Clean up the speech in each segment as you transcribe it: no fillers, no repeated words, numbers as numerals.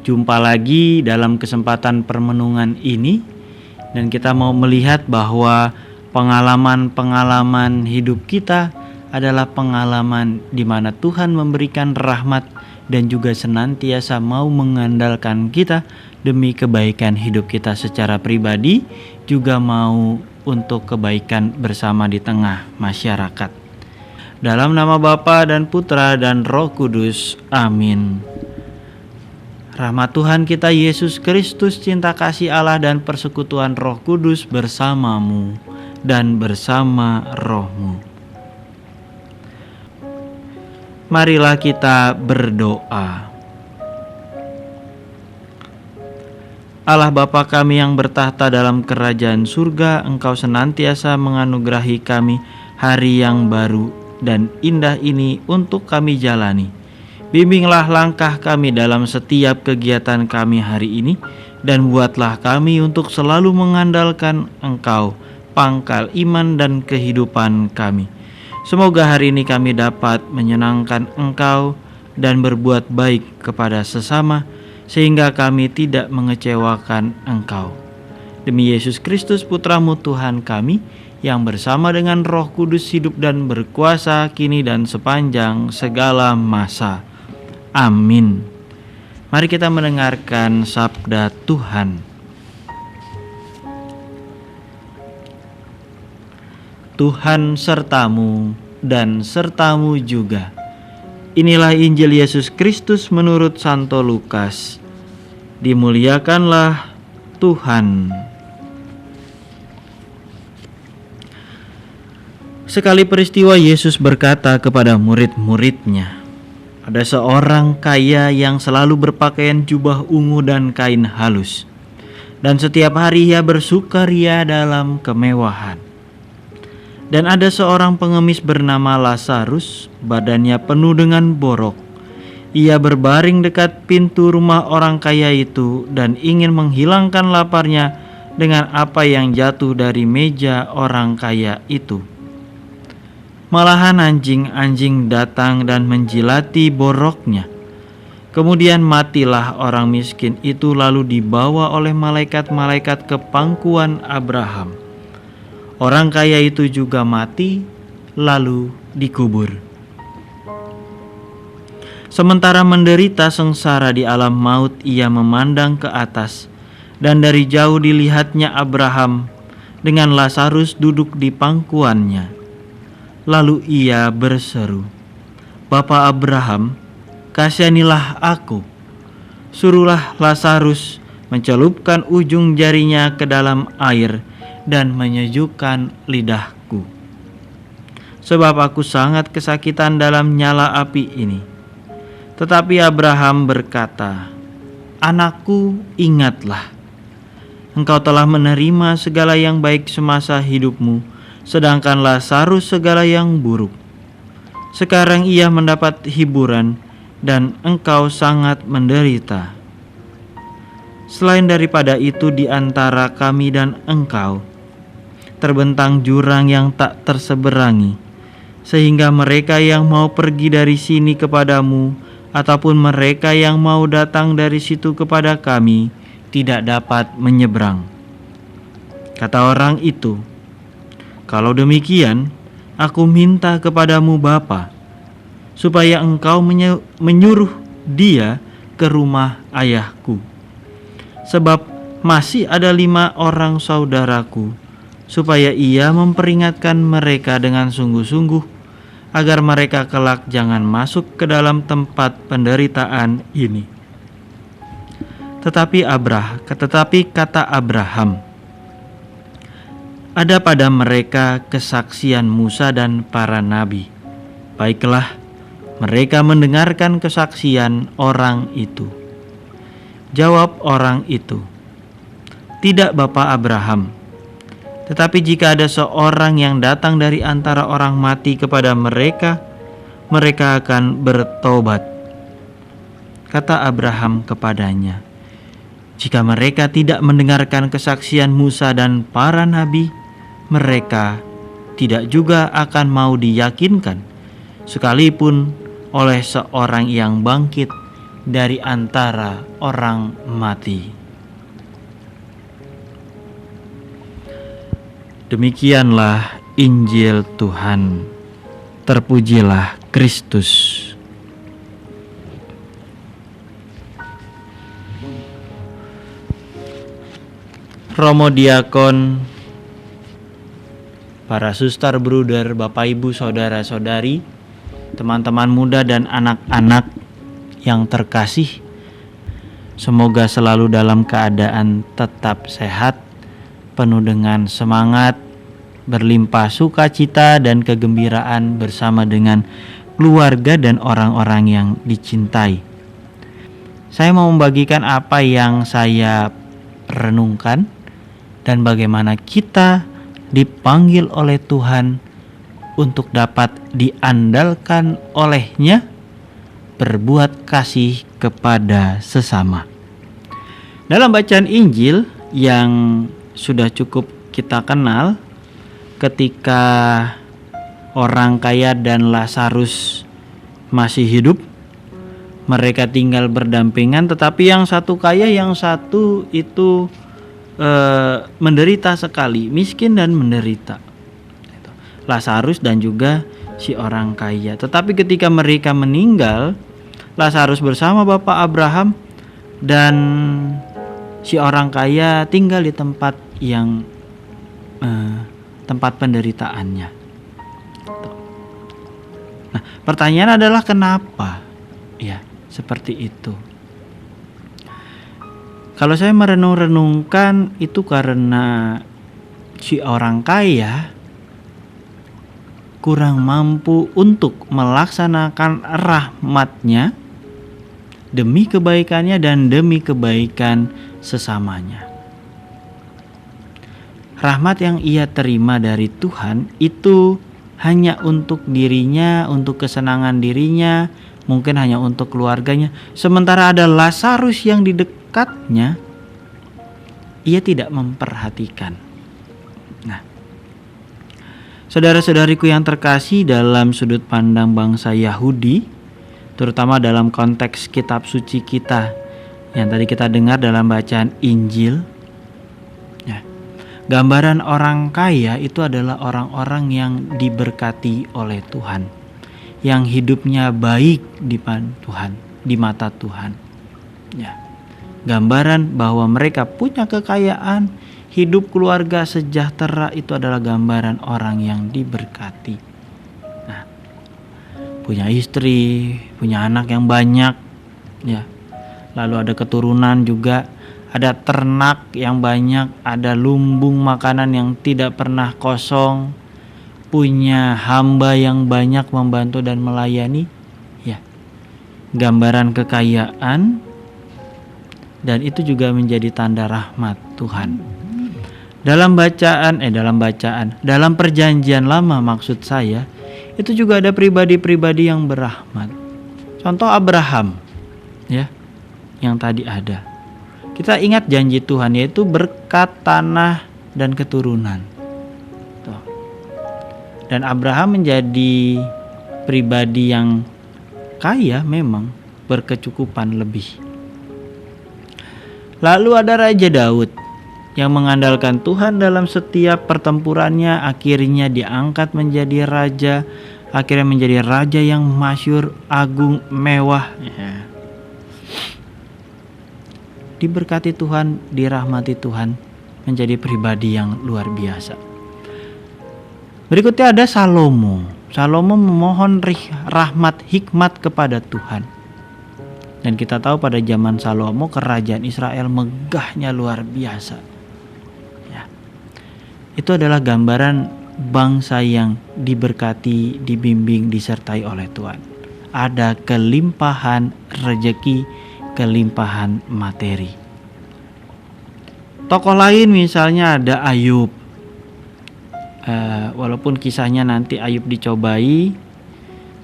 Jumpa lagi dalam kesempatan permenungan ini, dan kita mau melihat bahwa pengalaman-pengalaman hidup kita adalah pengalaman di mana Tuhan memberikan rahmat dan juga senantiasa mau mengandalkan kita demi kebaikan hidup kita secara pribadi, juga mau untuk kebaikan bersama di tengah masyarakat. Dalam nama Bapa dan Putra dan Roh Kudus, amin. Rahmat Tuhan kita Yesus Kristus, cinta kasih Allah dan persekutuan Roh Kudus bersamamu dan bersama rohmu. Marilah kita berdoa. Allah Bapa kami yang bertahta dalam kerajaan surga, Engkau senantiasa menganugerahi kami hari yang baru dan indah ini untuk kami jalani. Bimbinglah langkah kami dalam setiap kegiatan kami hari ini, dan buatlah kami untuk selalu mengandalkan Engkau, pangkal iman dan kehidupan kami. Semoga hari ini kami dapat menyenangkan Engkau dan berbuat baik kepada sesama, sehingga kami tidak mengecewakan Engkau. Demi Yesus Kristus Putra-Mu Tuhan kami, yang bersama dengan Roh Kudus hidup dan berkuasa kini dan sepanjang segala masa. Amin. Mari kita mendengarkan sabda Tuhan. Tuhan sertamu dan sertamu juga. Inilah Injil Yesus Kristus menurut Santo Lukas. Dimuliakanlah Tuhan. Sekali peristiwa Yesus berkata kepada murid-muridnya, ada seorang kaya yang selalu berpakaian jubah ungu dan kain halus, dan setiap hari ia bersukaria dalam kemewahan. Dan ada seorang pengemis bernama Lazarus, badannya penuh dengan borok. Ia berbaring dekat pintu rumah orang kaya itu dan ingin menghilangkan laparnya dengan apa yang jatuh dari meja orang kaya itu. Malahan anjing-anjing datang dan menjilati boroknya. Kemudian matilah orang miskin itu, lalu dibawa oleh malaikat-malaikat ke pangkuan Abraham. Orang kaya itu juga mati, lalu dikubur. Sementara menderita sengsara di alam maut, ia memandang ke atas, dan dari jauh dilihatnya Abraham dengan Lazarus duduk di pangkuannya. Lalu ia berseru, "Bapa Abraham, kasihanilah aku. Suruhlah Lazarus mencelupkan ujung jarinya ke dalam air dan menyejukkan lidahku. Sebab aku sangat kesakitan dalam nyala api ini." Tetapi Abraham berkata, "Anakku, ingatlah, engkau telah menerima segala yang baik semasa hidupmu, sedangkan Lazarus segala yang buruk. Sekarang ia mendapat hiburan dan engkau sangat menderita. Selain daripada itu, di antara kami dan engkau terbentang jurang yang tak terseberangi, sehingga mereka yang mau pergi dari sini kepadamu ataupun mereka yang mau datang dari situ kepada kami tidak dapat menyeberang." Kata orang itu, "Kalau demikian, aku minta kepadamu Bapa, supaya engkau menyuruh dia ke rumah ayahku. Sebab masih ada 5 orang saudaraku, supaya ia memperingatkan mereka dengan sungguh-sungguh, agar mereka kelak jangan masuk ke dalam tempat penderitaan ini." Tetapi kata Abraham, "Ada pada mereka kesaksian Musa dan para nabi. Baiklah, mereka mendengarkan kesaksian orang itu." Jawab orang itu, "Tidak, Bapa Abraham. Tetapi jika ada seorang yang datang dari antara orang mati kepada mereka, mereka akan bertobat." Kata Abraham kepadanya, "Jika mereka tidak mendengarkan kesaksian Musa dan para nabi, mereka tidak juga akan mau diyakinkan, sekalipun oleh seorang yang bangkit dari antara orang mati. Demikianlah Injil Tuhan. Terpujilah Kristus. Romo Diakon, para suster bruder, Bapak Ibu, saudara-saudari, teman-teman muda dan anak-anak yang terkasih, semoga selalu dalam keadaan tetap sehat, penuh dengan semangat, berlimpah sukacita dan kegembiraan bersama dengan keluarga dan orang-orang yang dicintai. Saya mau membagikan apa yang saya renungkan dan bagaimana kita dipanggil oleh Tuhan untuk dapat diandalkan oleh-Nya berbuat kasih kepada sesama. Dalam bacaan Injil yang sudah cukup kita kenal, ketika orang kaya dan Lazarus masih hidup, mereka tinggal berdampingan, tetapi yang satu kaya, yang satu itu menderita sekali, miskin dan menderita. Lazarus dan juga si orang kaya. Tetapi ketika mereka meninggal, Lazarus bersama Bapak Abraham dan si orang kaya tinggal di tempat yang tempat penderitaannya. Nah, pertanyaan adalah kenapa? Ya, seperti itu. Kalau saya merenung-renungkan, itu karena si orang kaya kurang mampu untuk melaksanakan rahmat-Nya demi kebaikannya dan demi kebaikan sesamanya. Rahmat yang ia terima dari Tuhan itu hanya untuk dirinya, untuk kesenangan dirinya, mungkin hanya untuk keluarganya. Sementara ada Lazarus yang di dekatnya, ia tidak memperhatikan. Nah, saudara-saudariku yang terkasih, dalam sudut pandang bangsa Yahudi, terutama dalam konteks kitab suci kita yang tadi kita dengar dalam bacaan Injil, gambaran orang kaya itu adalah orang-orang yang diberkati oleh Tuhan, yang hidupnya baik di Tuhan, di mata Tuhan. Ya, gambaran bahwa mereka punya kekayaan, hidup keluarga sejahtera, itu adalah gambaran orang yang diberkati. Nah, punya istri, punya anak yang banyak, ya, lalu ada keturunan juga. Ada ternak yang banyak, ada lumbung makanan yang tidak pernah kosong, punya hamba yang banyak membantu dan melayani. Ya, gambaran kekayaan, dan itu juga menjadi tanda rahmat Tuhan. Dalam perjanjian lama maksud saya, itu juga ada pribadi-pribadi yang berahmat. Contoh Abraham, ya, yang tadi ada. Kita ingat janji Tuhan, yaitu berkat tanah dan keturunan. Tuh. Dan Abraham menjadi pribadi yang kaya, memang berkecukupan lebih. Lalu ada Raja Daud yang mengandalkan Tuhan dalam setiap pertempurannya, akhirnya diangkat menjadi raja, akhirnya menjadi raja yang masyhur, agung, mewah. Ya. Diberkati Tuhan, dirahmati Tuhan, menjadi pribadi yang luar biasa. Berikutnya ada Salomo. Salomo memohon rahmat hikmat kepada Tuhan. Dan kita tahu pada zaman Salomo kerajaan Israel megahnya luar biasa. Ya. Itu adalah gambaran bangsa yang diberkati, dibimbing, disertai oleh Tuhan. Ada kelimpahan rezeki, kelimpahan materi. Tokoh lain misalnya ada Ayub. Walaupun kisahnya nanti Ayub dicobai,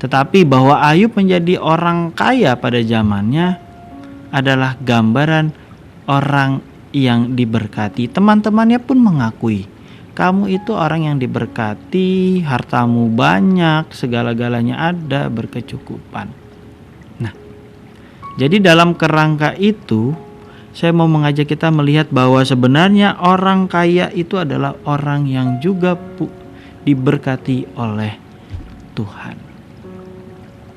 tetapi bahwa Ayub menjadi orang kaya pada zamannya adalah gambaran orang yang diberkati. Teman-temannya pun mengakui, kamu itu orang yang diberkati, hartamu banyak, segala-galanya ada, berkecukupan. Jadi dalam kerangka itu, saya mau mengajak kita melihat bahwa sebenarnya orang kaya itu adalah orang yang juga diberkati oleh Tuhan.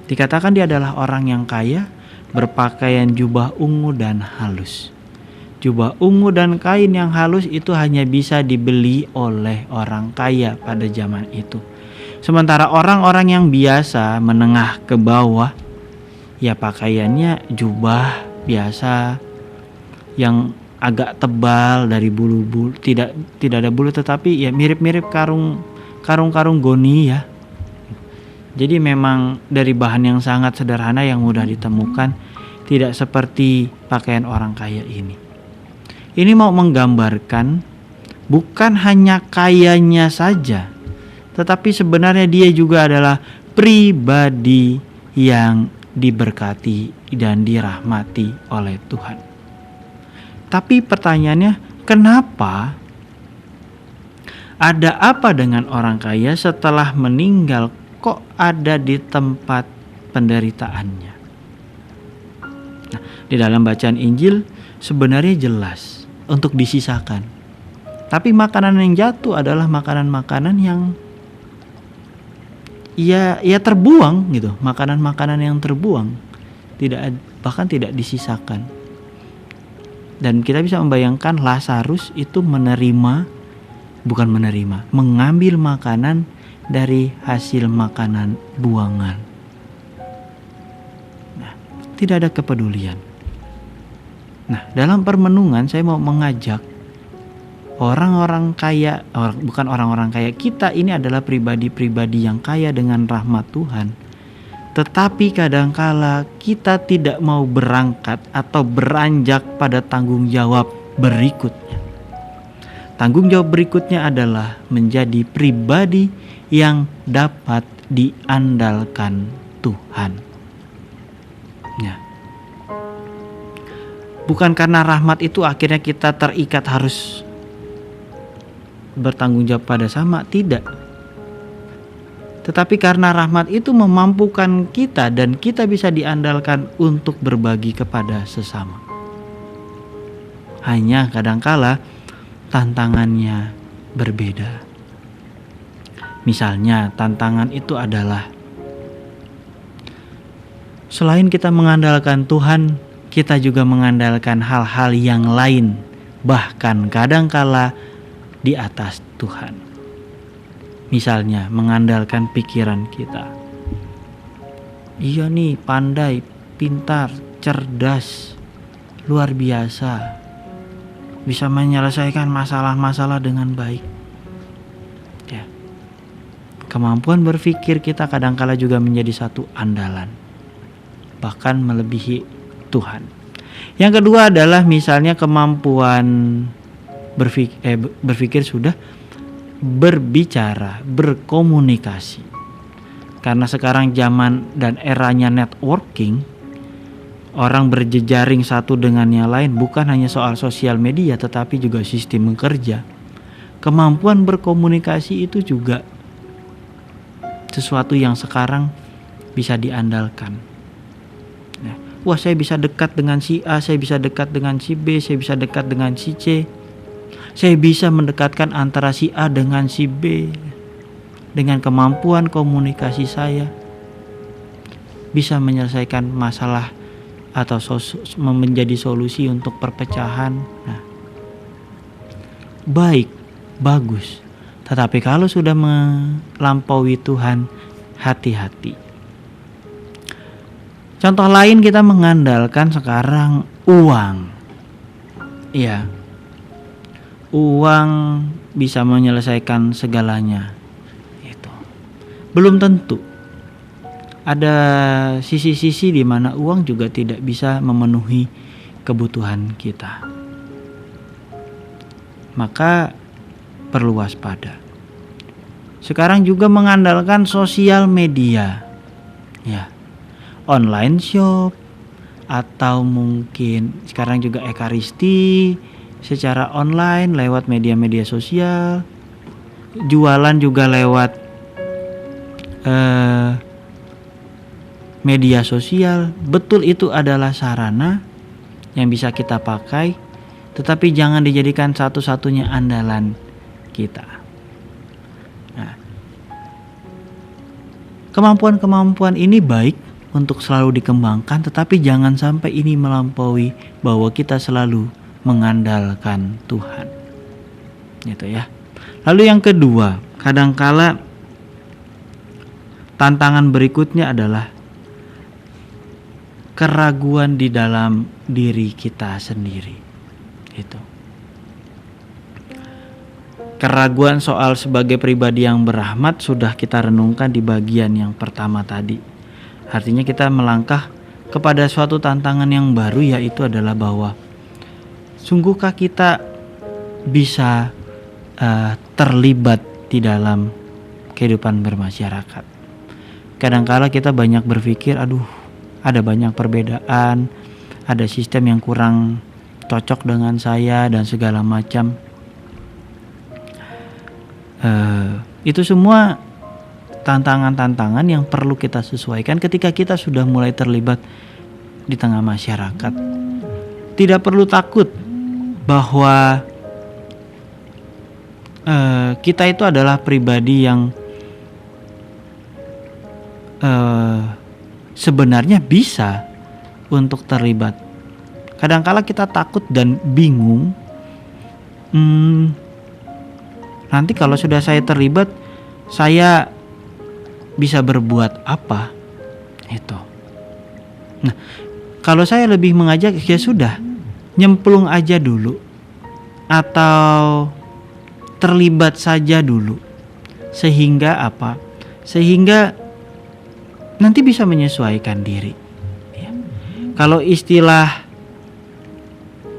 Dikatakan dia adalah orang yang kaya, berpakaian jubah ungu dan halus. Jubah ungu dan kain yang halus itu hanya bisa dibeli oleh orang kaya pada zaman itu. Sementara orang-orang yang biasa menengah ke bawah, ya pakaiannya jubah biasa yang agak tebal dari bulu-bulu, tidak ada bulu, tetapi ya mirip-mirip karung goni ya. Jadi memang dari bahan yang sangat sederhana yang mudah ditemukan, tidak seperti pakaian orang kaya ini. Ini mau menggambarkan bukan hanya kayanya saja, tetapi sebenarnya dia juga adalah pribadi yang diberkati dan dirahmati oleh Tuhan. Tapi pertanyaannya, kenapa? Ada apa dengan orang kaya setelah meninggal kok ada di tempat penderitaannya? Nah, di dalam bacaan Injil sebenarnya jelas untuk disisakan. Tapi makanan yang jatuh adalah makanan-makanan yang ya terbuang gitu, makanan-makanan yang terbuang, bahkan tidak disisakan. Dan kita bisa membayangkan Lazarus itu mengambil makanan dari hasil makanan buangan. Nah, tidak ada kepedulian. Nah, dalam permenungan saya mau mengajak orang-orang kaya, bukan orang-orang kaya, kita ini adalah pribadi-pribadi yang kaya dengan rahmat Tuhan. Tetapi kadangkala kita tidak mau berangkat atau beranjak pada tanggung jawab berikutnya. Tanggung jawab berikutnya adalah menjadi pribadi yang dapat diandalkan Tuhan. Ya. Bukan karena rahmat itu akhirnya kita terikat harus bertanggung jawab pada sama, tidak. Tetapi karena rahmat itu memampukan kita dan kita bisa diandalkan untuk berbagi kepada sesama. Hanya kadangkala tantangannya berbeda. Misalnya tantangan itu adalah selain kita mengandalkan Tuhan, kita juga mengandalkan hal-hal yang lain, bahkan kadangkala di atas Tuhan. Misalnya mengandalkan pikiran kita. Iya nih, pandai, pintar, cerdas, luar biasa, bisa menyelesaikan masalah-masalah dengan baik. Ya. Kemampuan berpikir kita kadangkala juga menjadi satu andalan, bahkan melebihi Tuhan. Yang kedua adalah misalnya kemampuan berpikir sudah, berbicara, berkomunikasi. Karena sekarang zaman dan eranya networking, orang berjejaring satu dengan yang lain, bukan hanya soal sosial media tetapi juga sistem bekerja. Kemampuan berkomunikasi itu juga sesuatu yang sekarang bisa diandalkan. Wah, saya bisa dekat dengan si A, saya bisa dekat dengan si B, saya bisa dekat dengan si C. Saya bisa mendekatkan antara si A dengan si B. Dengan kemampuan komunikasi saya bisa menyelesaikan masalah atau menjadi solusi untuk perpecahan. Nah, baik, bagus. Tetapi kalau sudah melampaui Tuhan, hati-hati. Contoh lain, kita mengandalkan sekarang uang. Iya. Uang bisa menyelesaikan segalanya. Itu. Belum tentu. Ada sisi-sisi di mana uang juga tidak bisa memenuhi kebutuhan kita. Maka perlu waspada. Sekarang juga mengandalkan sosial media. Ya. Online shop, atau mungkin sekarang juga ekaristi secara online lewat media-media sosial, jualan juga lewat media sosial, betul itu adalah sarana yang bisa kita pakai, tetapi jangan dijadikan satu-satunya andalan kita. Nah, kemampuan-kemampuan ini baik untuk selalu dikembangkan, tetapi jangan sampai ini melampaui bahwa kita selalu mengandalkan Tuhan. Gitu ya. Lalu yang kedua, kadangkala tantangan berikutnya adalah keraguan di dalam diri kita sendiri. Gitu. Keraguan soal sebagai pribadi yang berrahmat sudah kita renungkan di bagian yang pertama tadi. Artinya kita melangkah kepada suatu tantangan yang baru, yaitu adalah bahwa sungguhkah kita bisa terlibat di dalam kehidupan bermasyarakat. Kadangkala kita banyak berpikir, ada banyak perbedaan, ada sistem yang kurang cocok dengan saya dan segala macam. Itu semua tantangan-tantangan yang perlu kita sesuaikan ketika kita sudah mulai terlibat di tengah masyarakat. Tidak perlu takut bahwa kita itu adalah pribadi yang sebenarnya bisa untuk terlibat. Kadangkala kita takut dan bingung, nanti kalau sudah saya terlibat, saya bisa berbuat apa? Itu. Nah, kalau saya lebih mengajak, ya sudah, nyemplung aja dulu, atau terlibat saja dulu, sehingga apa? Sehingga nanti bisa menyesuaikan diri. Ya. Kalau istilah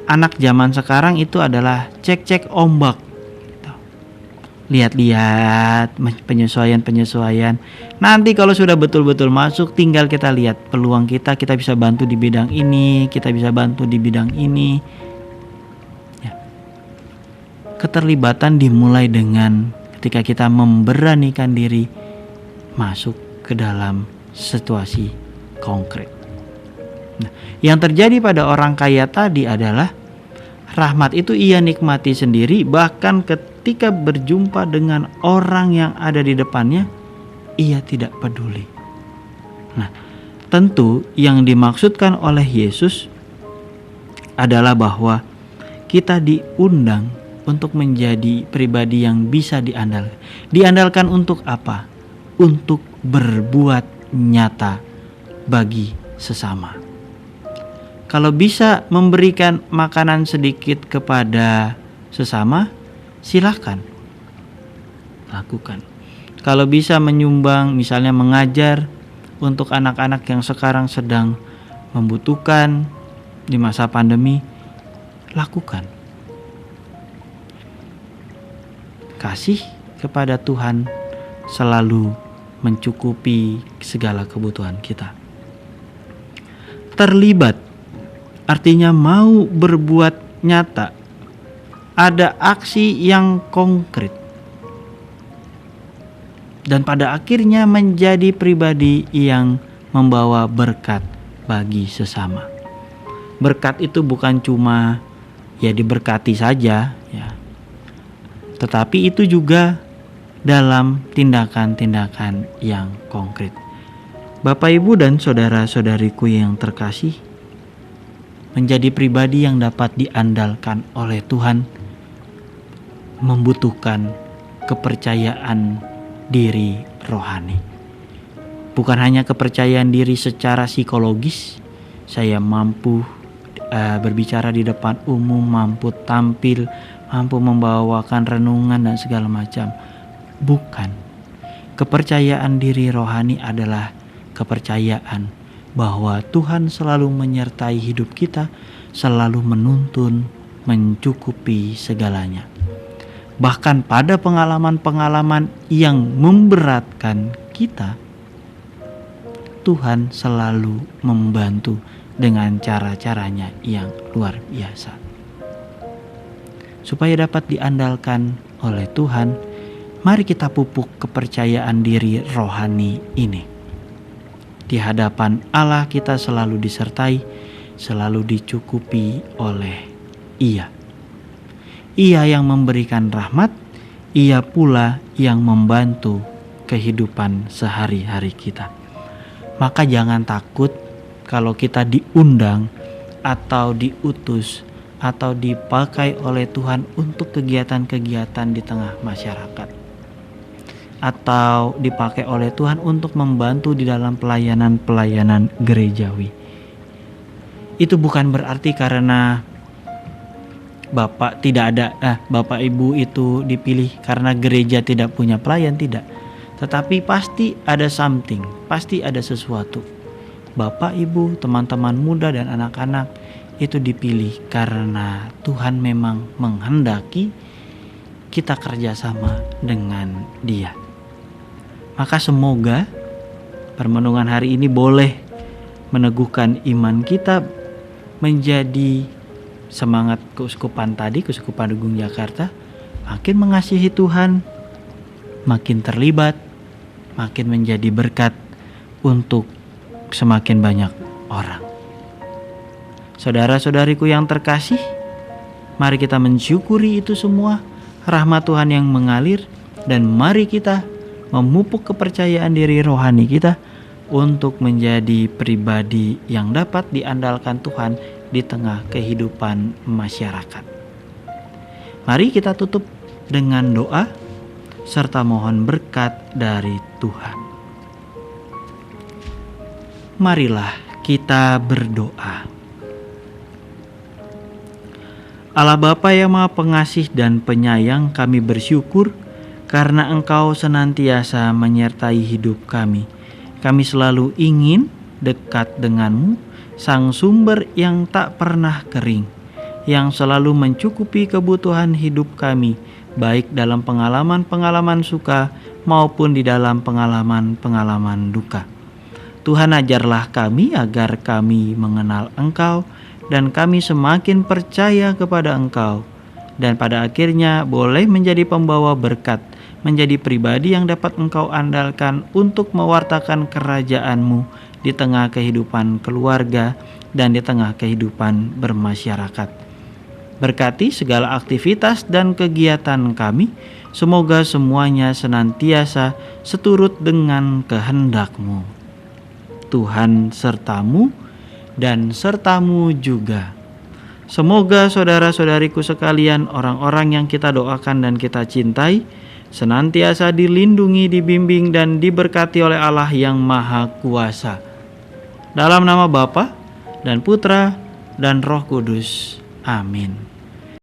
anak zaman sekarang itu adalah cek-cek ombak. Lihat-lihat penyesuaian. Nanti kalau sudah betul-betul masuk, tinggal kita lihat peluang kita bisa bantu di bidang ini, kita bisa bantu di bidang ini. Ya. Keterlibatan dimulai dengan ketika kita memberanikan diri masuk ke dalam situasi konkret. Nah, yang terjadi pada orang kaya tadi adalah rahmat itu ia nikmati sendiri, bahkan ketika berjumpa dengan orang yang ada di depannya, ia tidak peduli. Nah, tentu yang dimaksudkan oleh Yesus adalah bahwa kita diundang untuk menjadi pribadi yang bisa diandalkan. Diandalkan untuk apa? Untuk berbuat nyata bagi sesama. Kalau bisa memberikan makanan sedikit kepada sesama, silakan lakukan. Kalau bisa menyumbang, misalnya mengajar untuk anak-anak yang sekarang sedang membutuhkan di masa pandemi, lakukan. Kasih kepada Tuhan selalu mencukupi segala kebutuhan kita. Terlibat artinya mau berbuat nyata, ada aksi yang konkret, dan pada akhirnya menjadi pribadi yang membawa berkat bagi sesama. Berkat itu bukan cuma diberkati saja, ya, tetapi itu juga dalam tindakan-tindakan yang konkret. Bapak, Ibu, dan saudara-saudariku yang terkasih, menjadi pribadi yang dapat diandalkan oleh Tuhan membutuhkan kepercayaan diri rohani. Bukan hanya kepercayaan diri secara psikologis, saya mampu berbicara di depan umum, mampu tampil, mampu membawakan renungan dan segala macam. Bukan. Kepercayaan diri rohani adalah kepercayaan bahwa Tuhan selalu menyertai hidup kita, selalu menuntun, mencukupi segalanya. Bahkan pada pengalaman-pengalaman yang memberatkan kita, Tuhan selalu membantu dengan cara-caranya yang luar biasa. Supaya dapat diandalkan oleh Tuhan, mari kita pupuk kepercayaan diri rohani ini. Di hadapan Allah kita selalu disertai, selalu dicukupi oleh Ia. Ia yang memberikan rahmat, Ia pula yang membantu kehidupan sehari-hari kita. Maka jangan takut kalau kita diundang atau diutus atau dipakai oleh Tuhan untuk kegiatan-kegiatan di tengah masyarakat, atau dipakai oleh Tuhan untuk membantu di dalam pelayanan-pelayanan gerejawi. Itu bukan berarti karena Bapak Ibu itu dipilih karena gereja tidak punya pelayan, tidak. Tetapi pasti ada something, pasti ada sesuatu. Bapak, Ibu, teman-teman muda dan anak-anak itu dipilih karena Tuhan memang menghendaki kita kerjasama dengan Dia. Maka semoga permenungan hari ini boleh meneguhkan iman kita, menjadi semangat keuskupan tadi, Keuskupan Agung Jakarta, makin mengasihi Tuhan, makin terlibat, makin menjadi berkat untuk semakin banyak orang. Saudara-saudariku yang terkasih, mari kita mensyukuri itu semua, rahmat Tuhan yang mengalir, dan mari kita memupuk kepercayaan diri rohani kita untuk menjadi pribadi yang dapat diandalkan Tuhan di tengah kehidupan masyarakat. Mari kita tutup dengan doa serta mohon berkat dari Tuhan. Marilah kita berdoa. Allah Bapa yang Maha Pengasih dan Penyayang, kami bersyukur karena Engkau senantiasa menyertai hidup kami. Kami selalu ingin dekat denganmu, Sang Sumber yang tak pernah kering, yang selalu mencukupi kebutuhan hidup kami, baik dalam pengalaman-pengalaman suka maupun di dalam pengalaman-pengalaman duka. Tuhan, ajarlah kami agar kami mengenal Engkau dan kami semakin percaya kepada Engkau, dan pada akhirnya boleh menjadi pembawa berkat, menjadi pribadi yang dapat Engkau andalkan untuk mewartakan kerajaan-Mu di tengah kehidupan keluarga dan di tengah kehidupan bermasyarakat. Berkati segala aktivitas dan kegiatan kami, semoga semuanya senantiasa seturut dengan kehendak-Mu. Tuhan sertamu dan sertamu juga. Semoga saudara-saudariku sekalian, orang-orang yang kita doakan dan kita cintai, senantiasa dilindungi, dibimbing, dan diberkati oleh Allah yang Maha Kuasa. Dalam nama Bapa dan Putra dan Roh Kudus. Amin.